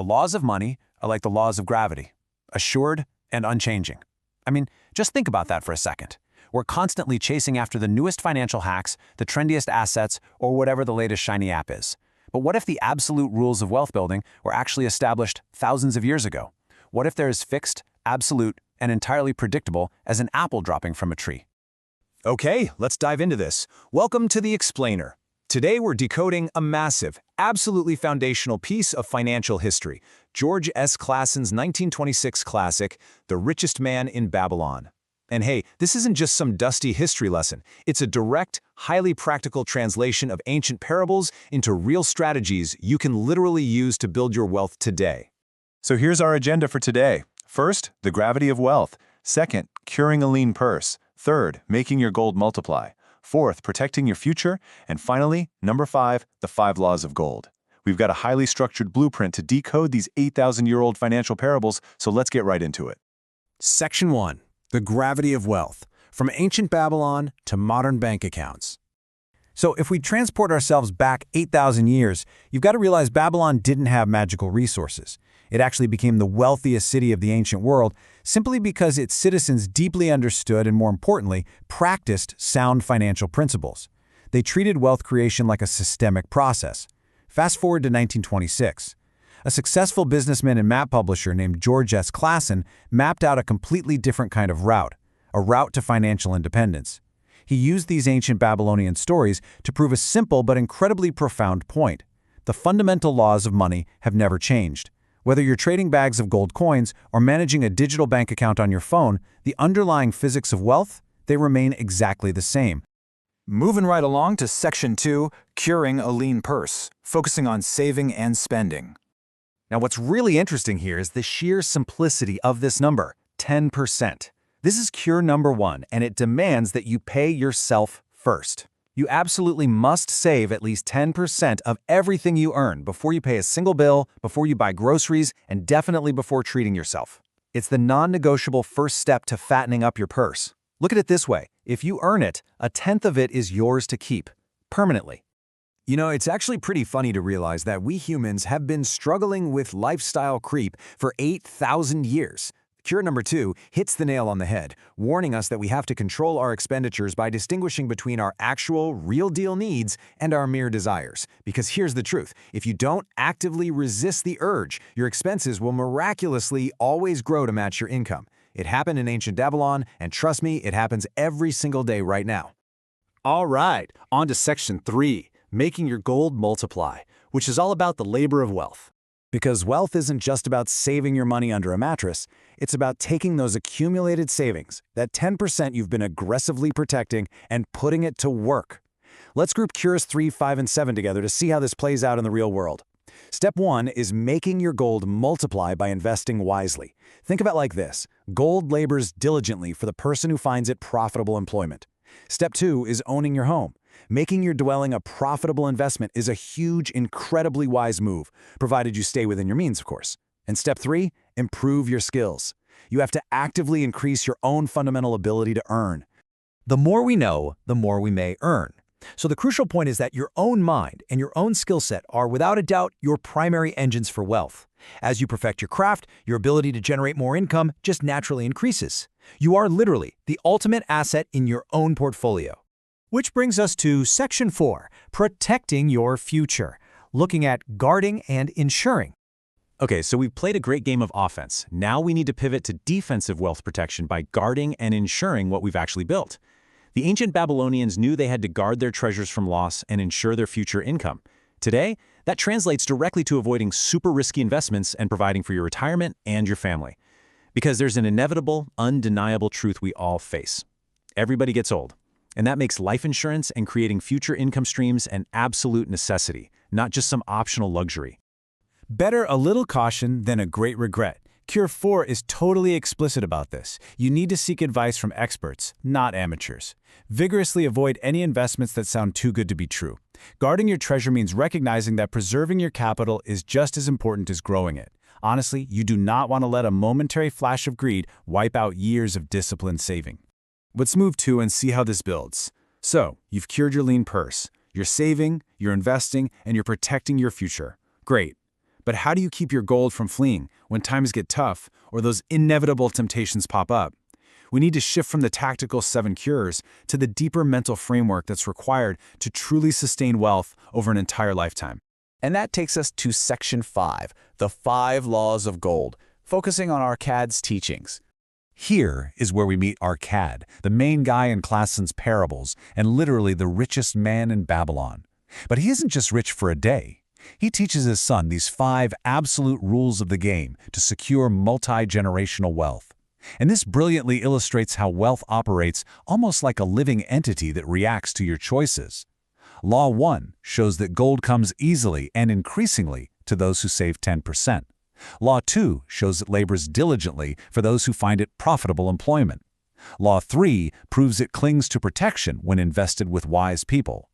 laws of money are like the laws of gravity, assured and unchanging. I mean, just think about that for a second. We're constantly chasing after the newest financial hacks, the trendiest assets, or whatever the latest shiny app is. But what if the absolute rules of wealth building were actually established thousands of years ago? What if they're as fixed, absolute, and entirely predictable as an apple dropping from a tree? Okay, let's dive into this. Welcome to The Explainer. Today we're decoding a massive, absolutely foundational piece of financial history, George S. Clason's 1926 classic, The Richest Man in Babylon. And hey, this isn't just some dusty history lesson. It's a direct, highly practical translation of ancient parables into real strategies you can literally use to build your wealth today. So here's our agenda for today. First, the gravity of wealth. Second, curing a lean purse. Third, making your gold multiply. Fourth, protecting your future. And finally, number 5, the 5 laws of gold. We've got a highly structured blueprint to decode these 8,000-year-old financial parables, so let's get right into it. Section 1. The gravity of wealth, from ancient Babylon to modern bank accounts. So if we transport ourselves back 8,000 years, you've got to realize Babylon didn't have magical resources. It actually became the wealthiest city of the ancient world simply because its citizens deeply understood and, more importantly, practiced sound financial principles. They treated wealth creation like a systemic process. Fast forward to 1926. A successful businessman and map publisher named George S. Clason mapped out a completely different kind of route, a route to financial independence. He used these ancient Babylonian stories to prove a simple but incredibly profound point. The fundamental laws of money have never changed. Whether you're trading bags of gold coins or managing a digital bank account on your phone, the underlying physics of wealth, they remain exactly the same. Moving right along to Section 2, Curing a Lean Purse, focusing on saving and spending. Now, what's really interesting here is the sheer simplicity of this number, 10%. This is cure number 1, and it demands that you pay yourself first. You absolutely must save at least 10% of everything you earn before you pay a single bill, before you buy groceries, and definitely before treating yourself. It's the non-negotiable first step to fattening up your purse. Look at it this way. If you earn it, 1/10 of it is yours to keep, permanently. You know, it's actually pretty funny to realize that we humans have been struggling with lifestyle creep for 8,000 years. Cure number 2 hits the nail on the head, warning us that we have to control our expenditures by distinguishing between our actual, real-deal needs and our mere desires. Because here's the truth, if you don't actively resist the urge, your expenses will miraculously always grow to match your income. It happened in ancient Babylon, and trust me, it happens every single day right now. All right, on to Section 3, making your gold multiply, which is all about the labor of wealth. Because wealth isn't just about saving your money under a mattress, it's about taking those accumulated savings, that 10% you've been aggressively protecting, and putting it to work. Let's group Cures 3, 5, and 7 together to see how this plays out in the real world. Step 1 is making your gold multiply by investing wisely. Think of it like this. Gold labors diligently for the person who finds it profitable employment. Step 2 is owning your home. Making your dwelling a profitable investment is a huge, incredibly wise move, provided you stay within your means, of course. And step 3, improve your skills. You have to actively increase your own fundamental ability to earn. The more we know, the more we may earn. So the crucial point is that your own mind and your own skill set are, without a doubt, your primary engines for wealth. As you perfect your craft, your ability to generate more income just naturally increases. You are literally the ultimate asset in your own portfolio. Which brings us to Section 4, protecting your future, looking at guarding and ensuring. Okay, so we've played a great game of offense. Now we need to pivot to defensive wealth protection by guarding and ensuring what we've actually built. The ancient Babylonians knew they had to guard their treasures from loss and ensure their future income. Today, that translates directly to avoiding super risky investments and providing for your retirement and your family. Because there's an inevitable, undeniable truth we all face. Everybody gets old. And that makes life insurance and creating future income streams an absolute necessity, not just some optional luxury. Better a little caution than a great regret. Cure 4 is totally explicit about this. You need to seek advice from experts, not amateurs. Vigorously avoid any investments that sound too good to be true. Guarding your treasure means recognizing that preserving your capital is just as important as growing it. Honestly, you do not want to let a momentary flash of greed wipe out years of disciplined saving. Let's move to and see how this builds. So, you've cured your lean purse. You're saving, you're investing, and you're protecting your future. Great. But how do you keep your gold from fleeing when times get tough or those inevitable temptations pop up? We need to shift from the tactical 7 cures to the deeper mental framework that's required to truly sustain wealth over an entire lifetime. And that takes us to Section 5, the 5 Laws of Gold, focusing on Arcad's teachings. Here is where we meet Arcad, the main guy in Klassen's parables and literally the richest man in Babylon. But he isn't just rich for a day. He teaches his son these 5 absolute rules of the game to secure multi-generational wealth. And this brilliantly illustrates how wealth operates almost like a living entity that reacts to your choices. Law 1 shows that gold comes easily and increasingly to those who save 10%. Law 2 shows it labors diligently for those who find it profitable employment. Law 3 proves it clings to protection when invested with wise people.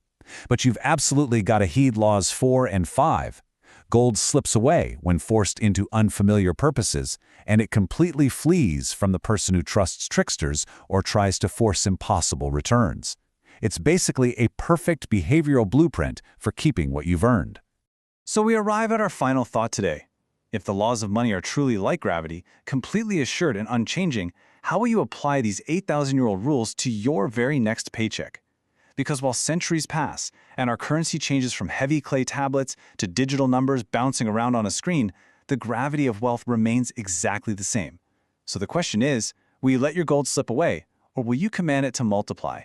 But you've absolutely got to heed Laws 4 and 5. Gold slips away when forced into unfamiliar purposes, and it completely flees from the person who trusts tricksters or tries to force impossible returns. It's basically a perfect behavioral blueprint for keeping what you've earned. So we arrive at our final thought today. If the laws of money are truly like gravity, completely assured and unchanging, how will you apply these 8,000-year-old rules to your very next paycheck? Because while centuries pass and our currency changes from heavy clay tablets to digital numbers bouncing around on a screen, the gravity of wealth remains exactly the same. So the question is, will you let your gold slip away, or will you command it to multiply?